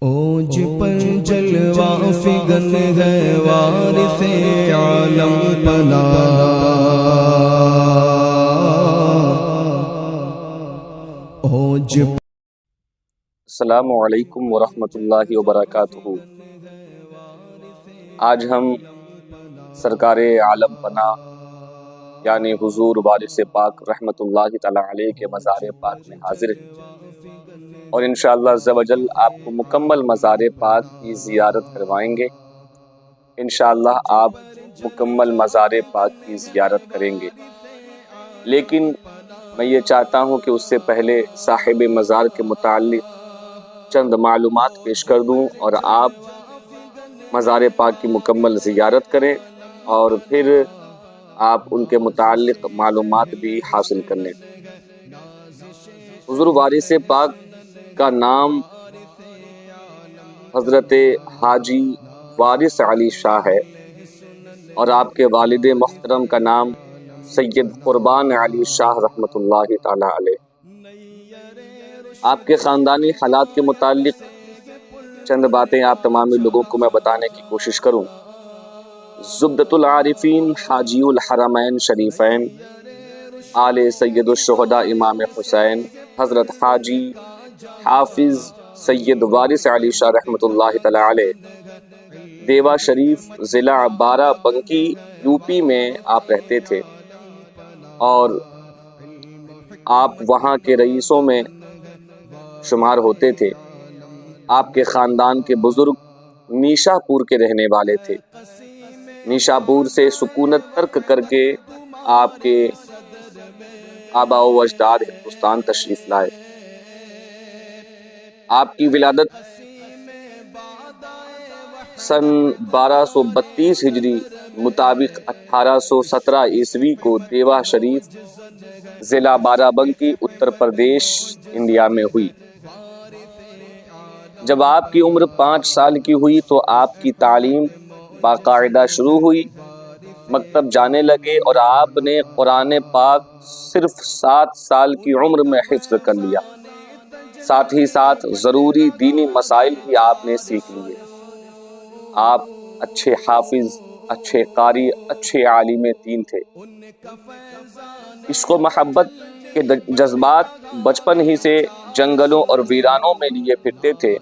اوج پر جلوہ فگن ہے وارث عالم پنا، اوج۔ السلام علیکم ورحمۃ اللہ وبرکاتہ۔ آج ہم سرکار عالم پناہ یعنی حضور وارث پاک رحمۃ اللہ تعالی علیہ کے مزار پاک میں حاضر ہیں، اور انشاءاللہ عز و جل آپ کو مکمل مزار پاک کی زیارت کروائیں گے۔ انشاءاللہ آپ مکمل مزار پاک کی زیارت کریں گے، لیکن میں یہ چاہتا ہوں کہ اس سے پہلے صاحب مزار کے متعلق چند معلومات پیش کر دوں، اور آپ مزار پاک کی مکمل زیارت کریں اور پھر آپ ان کے متعلق معلومات بھی حاصل کر لیں۔ حضور وارث پاک کا نام حضرت حاجی وارث علی شاہ ہے، اور آپ کے والد محترم کا نام سید قربان علی شاہ رحمۃ اللہ تعالی علیہ۔ آپ کے خاندانی حالات کے متعلق چند باتیں آپ تمامی لوگوں کو میں بتانے کی کوشش کروں۔ زبدۃ العارفین حاجی الحرمین شریفین آل سید الشہداء امام حسین حضرت حاجی حافظ سید وارث علی شاہ رحمۃ اللہ تعالی علیہ دیوا شریف ضلع بارہ بنکی یو پی میں آپ رہتے تھے، اور آپ وہاں کے رئیسوں میں شمار ہوتے تھے۔ آپ کے خاندان کے بزرگ نیشا پور کے رہنے والے تھے۔ نیشا پور سے سکونت ترک کر کے آپ کے آباء و اجداد ہندوستان تشریف لائے۔ آپ کی ولادت سن 1232 ہجری مطابق 1817 عیسوی کو دیوا شریف ضلع بارہ بنکی اتر پردیش انڈیا میں ہوئی۔ جب آپ کی عمر 5 سال کی ہوئی تو آپ کی تعلیم باقاعدہ شروع ہوئی، مکتب جانے لگے، اور آپ نے قرآن پاک صرف 7 سال کی عمر میں حفظ کر لیا۔ ساتھ ہی ساتھ ضروری دینی مسائل بھی آپ نے سیکھ لیے۔ آپ اچھے حافظ، اچھے قاری، اچھے عالم دین تھے۔ عشق و محبت کے جذبات بچپن ہی سے جنگلوں اور ویرانوں میں لیے پھرتے تھے۔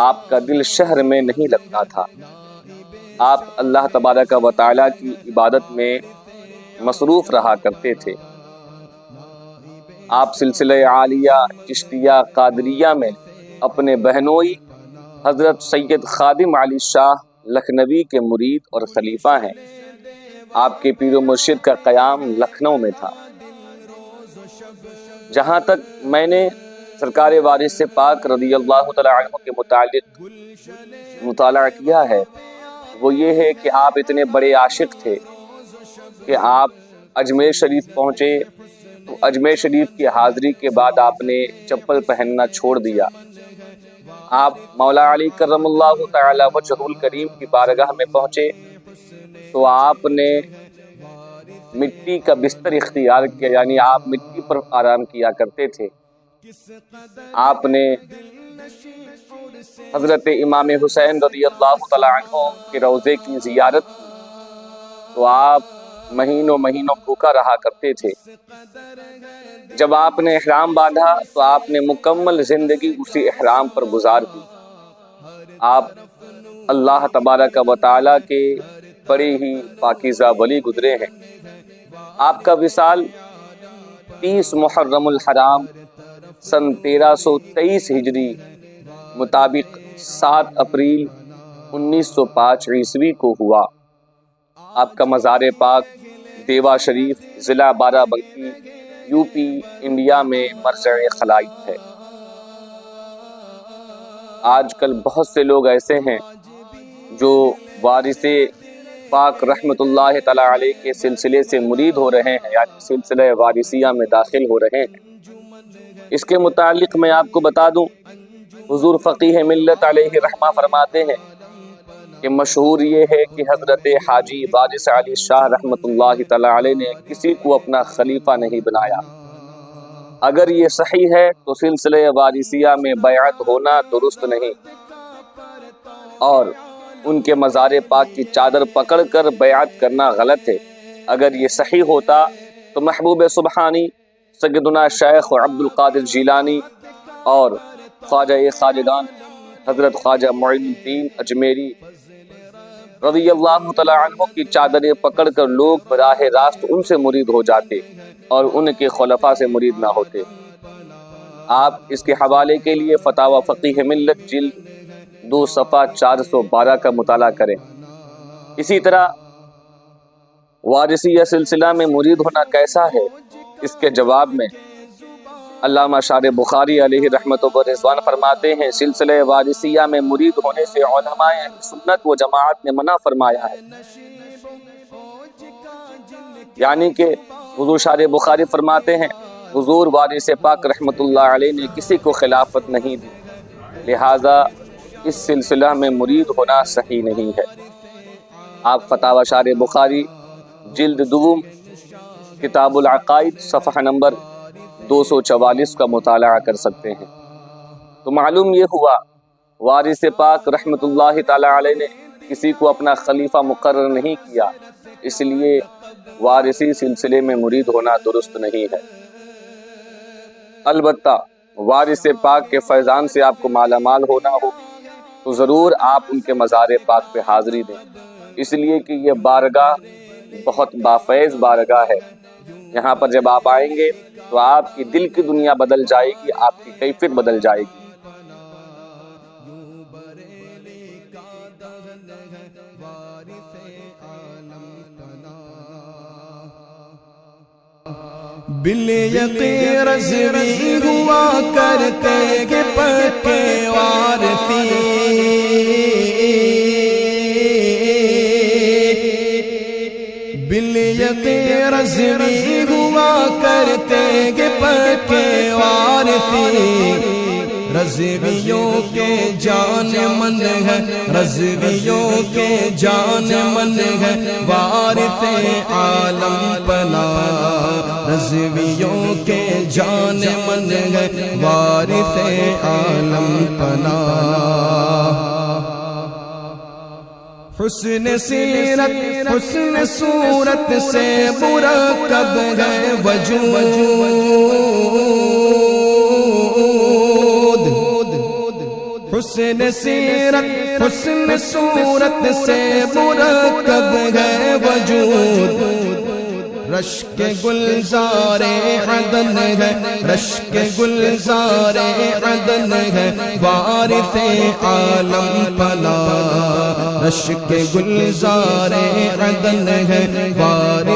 آپ کا دل شہر میں نہیں لگتا تھا۔ آپ اللہ تبارک و تعالیٰ کی عبادت میں مصروف رہا کرتے تھے۔ آپ سلسلہ عالیہ، چشتیہ، قادریہ میں اپنے بہنوئی حضرت سید خادم علی شاہ لکھنوی کے مرید اور خلیفہ ہیں۔ آپ کے پیر و مرشد کا قیام لکھنؤ میں تھا۔ جہاں تک میں نے سرکار وارث پاک رضی اللہ تعالیٰ عنہ کے متعلق مطالعہ کیا ہے، وہ یہ ہے کہ آپ اتنے بڑے عاشق تھے کہ آپ اجمیر شریف پہنچے تو اجمیر شریف کی حاضری کے بعد آپ نے چپل پہننا چھوڑ دیا۔ آپ مولا علی کرم اللہ تعالی وجہ الکریم کی بارگاہ میں پہنچے تو آپ نے مٹی کا بستر اختیار کیا، یعنی آپ مٹی پر آرام کیا کرتے تھے۔ آپ نے حضرت امام حسین رضی اللہ تعالیٰ عنہ کے روضے کی زیارت کی تو آپ مہینوں بھوکا رہا کرتے تھے۔ جب آپ نے احرام باندھا تو آپ نے مکمل زندگی اسی احرام پر گزار دی۔ آپ اللہ تبارک و تعالیٰ کے بڑے ہی پاکیزہ ولی گزرے ہیں۔ آپ کا وصال 30 محرم الحرام سن 1323 ہجری مطابق 7 اپریل 1905 عیسوی کو ہوا۔ آپ کا مزار پاک دیوا شریف ضلع بارہ بنکی یو پی انڈیا میں مرجع خلائق ہے۔ آج کل بہت سے لوگ ایسے ہیں جو وارث پاک رحمت اللہ تعالی علیہ کے سلسلے سے مرید ہو رہے ہیں، یعنی سلسلہ وارثیہ میں داخل ہو رہے ہیں۔ اس کے متعلق میں آپ کو بتا دوں، حضور فقیہ ملت علیہ رحمہ فرماتے ہیں کہ مشہور یہ ہے کہ حضرت حاجی وارث علی شاہ رحمت اللہ تعالی علیہ نے کسی کو اپنا خلیفہ نہیں بنایا۔ اگر یہ صحیح ہے تو سلسلہ وارثیہ میں بیعت ہونا درست نہیں، اور ان کے مزار پاک کی چادر پکڑ کر بیعت کرنا غلط ہے۔ اگر یہ صحیح ہوتا تو محبوب سبحانی سیدنا شیخ عبد القادر جیلانی اور خواجہ خواجگان حضرت خواجہ معین الدین اجمیری رضی اللہ تعالی عنہ کی چادریں پکڑ کر لوگ براہ راست ان سے مرید ہو جاتے اور ان کے خلفاء سے مرید نہ ہوتے۔ آپ اس کے حوالے کے لیے فتاوی فقیہ ملت جلد 2 صفحہ 412 کا مطالعہ کریں۔ اسی طرح وارثیہ سلسلہ میں مرید ہونا کیسا ہے، اس کے جواب میں علامہ شارح بخاری علیہ رحمت و رضوان فرماتے ہیں، سلسلہ وارثیہ میں مرید ہونے سے علماء اہل سنت و جماعت نے منع فرمایا ہے۔ یعنی کہ حضور شارح بخاری فرماتے ہیں حضور وارث پاک رحمت اللہ علیہ نے کسی کو خلافت نہیں دی، لہٰذا اس سلسلہ میں مرید ہونا صحیح نہیں ہے۔ آپ فتاوی شارح بخاری جلد 2 کتاب العقائد صفحہ نمبر 244 کا مطالعہ کر سکتے ہیں۔ تو معلوم یہ ہوا وارث پاک رحمت اللہ تعالی علیہ نے کسی کو اپنا خلیفہ مقرر نہیں کیا، اس لیے وارثی سلسلے میں مرید ہونا درست نہیں ہے۔ البتہ وارث پاک کے فیضان سے آپ کو مالا مال ہونا ہو تو ضرور آپ ان کے مزار پاک پہ حاضری دیں، اس لیے کہ یہ بارگاہ بہت بافیض بارگاہ ہے۔ یہاں پر جب آپ آئیں گے تو آپ کی دل کی دنیا بدل جائے گی، آپ کی کیفیت بدل جائے گی۔ بالیقین رضوی ہوا کرتے کہ پکے وارثی، بالیقین رضوی ہوا کرتے کہ پکے وارثی، رضویوں کے جان من ہے، رضویوں کے جان من ہے وارث عالم پنا، رضویوں کے جان من ہے وارث عالم پنا۔ حسن سیرت حسن صورت سے مرکب ہے وجود، حسن سیرت حسن صورت سے مرکب ہے وجود، رشک گلزار عدن ہے، رشک گلزار عدن ہے وارث عالم پنا، رشک گلزار عدن ہے وارث